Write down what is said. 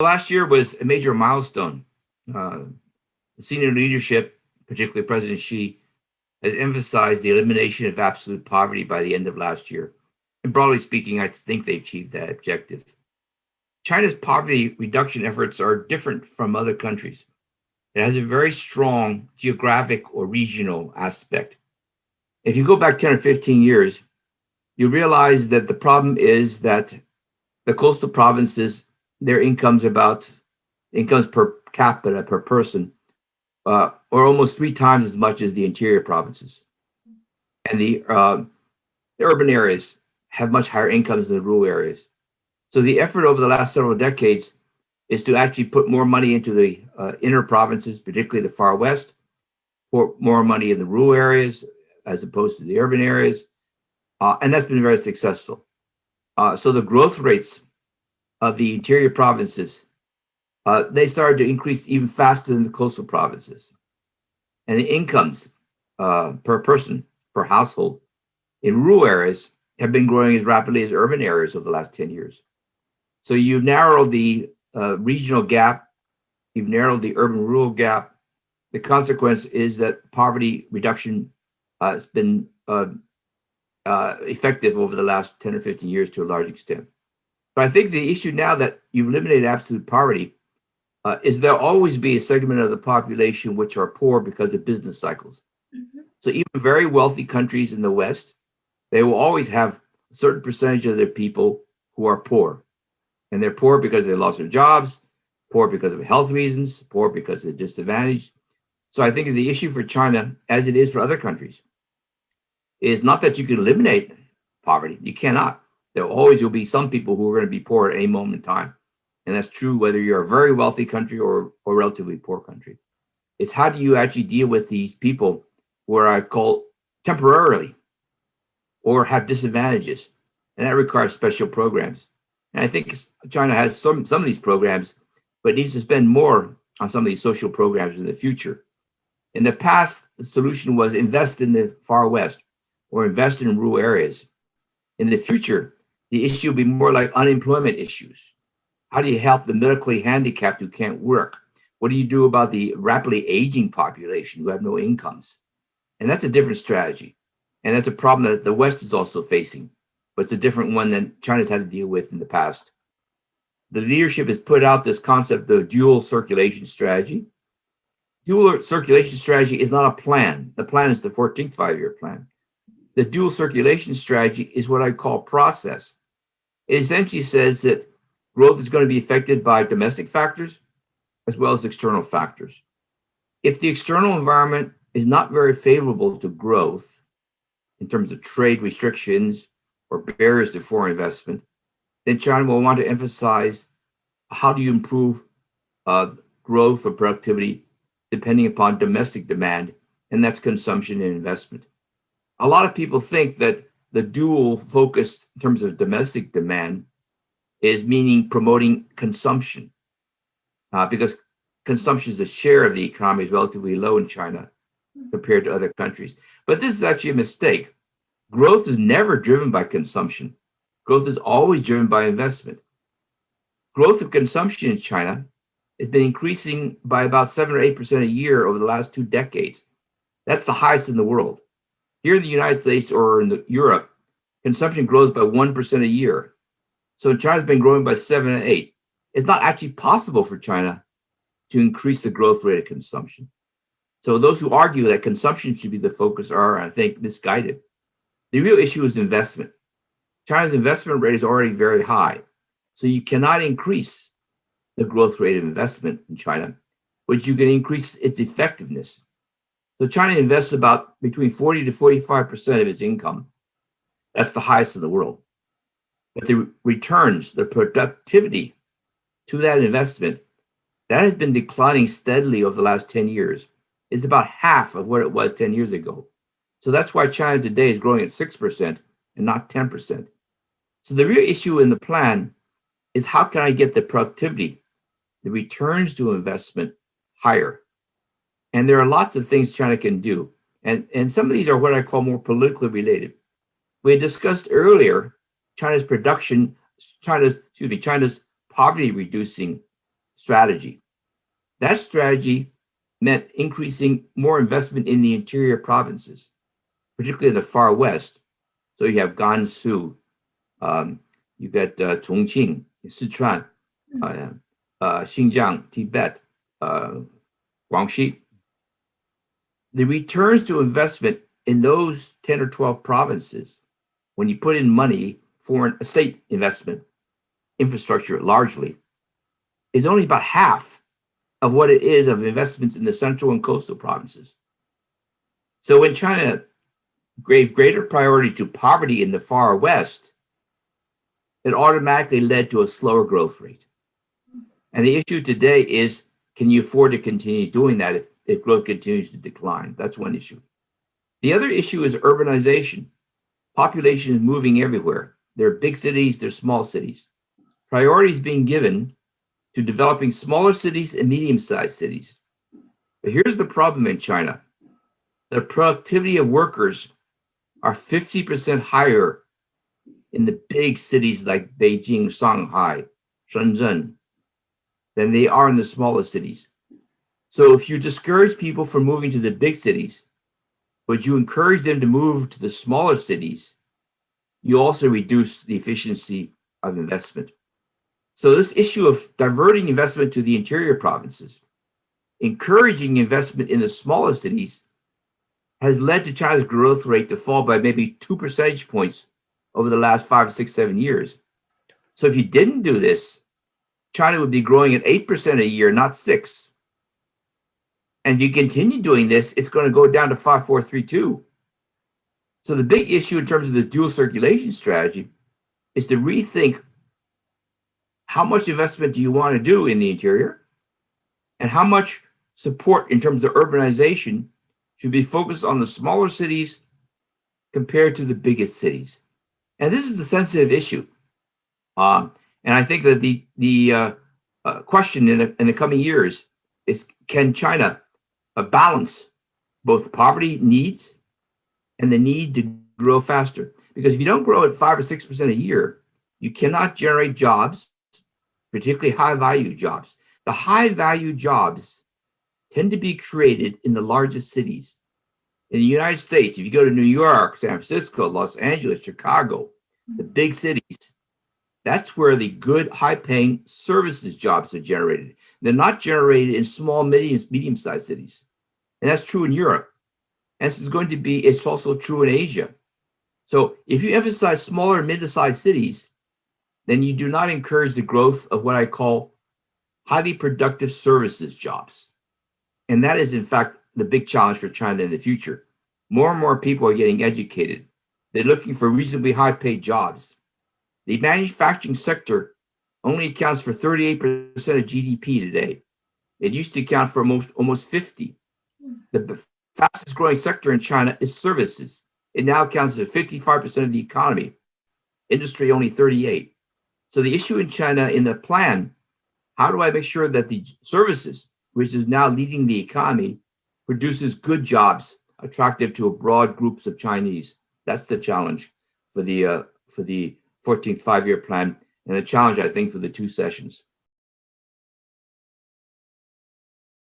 Last year was a major milestone. Uh, Senior leadership, particularly President Xi, has emphasized the elimination of absolute poverty by the end of last year. And broadly speaking, I think they've achieved that objective. China's poverty reduction efforts are different from other countries. It has a very strong geographic or regional aspect. If you go back 10 or 15 years, you realize that the problem is that the coastal provinces, their incomes per capita per person, are almost 3 times as much as the interior provinces. And the urban areas have much higher incomes than the rural areas. So the effort over the last several decades is to actually put more money into the inner provinces, particularly the far west, pour more money in the rural areas as opposed to the urban areas. And that's been very successful. So the growth rates of the interior provinces, they started to increase even faster than the coastal provinces. And the incomes per person, per household in rural areas have been growing as rapidly as urban areas over the last 10 years. So you've narrowed the regional gap, you've narrowed the urban-rural gap. The consequence is that poverty reduction has been effective over the last 10 or 15 years to a large extent. But I think the issue now that you've eliminated absolute poverty is there'll always be a segment of the population which are poor because of business cycles. Mm-hmm. So even very wealthy countries in the West, they will always have a certain percentage of their people who are poor. And they're poor because they lost their jobs, poor because of health reasons, poor because of disadvantage. So I think the issue for China, as it is for other countries, is not that you can eliminate poverty. You cannot. There always will be some people who are going to be poor at any moment in time. And that's true whether you're a very wealthy country or a relatively poor country. It's how do you actually deal with these people who are, I call, temporarily or have disadvantages. And that requires special programs. And I think China has some of these programs, but needs to spend more on some of these social programs in the future. In the past, the solution was invest in the far west or invest in rural areas. In the future, the issue will be more like unemployment issues. How do you help the medically handicapped who can't work? What do you do about the rapidly aging population who have no incomes? And that's a different strategy. And that's a problem that the West is also facing, but it's a different one than China's had to deal with in the past. The leadership has put out this concept of dual circulation strategy. Dual circulation strategy is not a plan. The plan is the 14th five-year plan. The dual circulation strategy is what I call process. It essentially says that growth is going to be affected by domestic factors as well as external factors. If the external environment is not very favorable to growth in terms of trade restrictions or barriers to foreign investment, then China will want to emphasize how do you improve growth or productivity depending upon domestic demand, and that's consumption and investment. A lot of people think that the dual focus in terms of domestic demand is meaning promoting consumption because consumption as a share of the economy is relatively low in China compared to other countries. But this is actually a mistake. Growth is never driven by consumption. Growth is always driven by investment. Growth of consumption in China has been increasing by about 7 or 8% a year over the last 2 decades. That's the highest in the world. Here in the United States or in Europe, consumption grows by 1% a year. So China's been growing by 7 and 8. It's not actually possible for China to increase the growth rate of consumption. So those who argue that consumption should be the focus are, I think, misguided. The real issue is investment. China's investment rate is already very high. So you cannot increase the growth rate of investment in China, but you can increase its effectiveness. So China invests about between 40 to 45% of its income. That's the highest in the world. But the returns, the productivity to that investment, that has been declining steadily over the last 10 years. It's about half of what it was 10 years ago. So that's why China today is growing at 6% and not 10%. So the real issue in the plan is how can I get the productivity, the returns to investment higher? And there are lots of things China can do. And some of these are what I call more politically related. We had discussed earlier China's poverty reducing strategy. That strategy meant increasing more investment in the interior provinces, particularly in the far west. So you have Gansu, you got Chongqing, Sichuan, Xinjiang, Tibet, Guangxi. The returns to investment in those 10 or 12 provinces, when you put in money, foreign state investment, infrastructure largely, is only about half of what it is of investments in the central and coastal provinces. So when China gave greater priority to poverty in the far west, it automatically led to a slower growth rate. And the issue today is, can you afford to continue doing that if growth continues to decline? That's one issue. The other issue is urbanization. Population is moving everywhere. There are big cities, there are small cities. Priority is being given to developing smaller cities and medium-sized cities. But here's the problem in China. The productivity of workers are 50% higher in the big cities like Beijing, Shanghai, Shenzhen, than they are in the smaller cities. So if you discourage people from moving to the big cities, but you encourage them to move to the smaller cities, you also reduce the efficiency of investment. So this issue of diverting investment to the interior provinces, encouraging investment in the smaller cities, has led to China's growth rate to fall by maybe 2 percentage points over the last 5, 6, 7 years. So if you didn't do this, China would be growing at 8% a year, not 6. And if you continue doing this, it's going to go down to 5, 4, 3, 2. So the big issue in terms of the dual circulation strategy is to rethink how much investment do you want to do in the interior, and how much support in terms of urbanization should be focused on the smaller cities compared to the biggest cities. And this is a sensitive issue. And I think that the question in the coming years is, can China balance both poverty needs and the need to grow faster? Because if you don't grow at 5 or 6% a year, you cannot generate jobs, particularly high-value jobs. The high-value jobs tend to be created in the largest cities. In the United States, if you go to New York, San Francisco, Los Angeles, Chicago, the big cities, that's where the good, high-paying services jobs are generated. They're not generated in small, medium-sized cities. And that's true in Europe. And it's also true in Asia. So if you emphasize smaller, mid-sized cities, then you do not encourage the growth of what I call highly productive services jobs. And that is, in fact, the big challenge for China in the future. More and more people are getting educated. They're looking for reasonably high-paid jobs. The manufacturing sector only accounts for 38% of GDP today. It used to account for almost 50%. The fastest growing sector in China is services. It now accounts for 55% of the economy. Industry only 38%. So the issue in China in the plan, how do I make sure that the services, which is now leading the economy, produces good jobs attractive to a broad groups of Chinese? That's the challenge for the 14th five-year plan, and a challenge, I think, for the 2 sessions.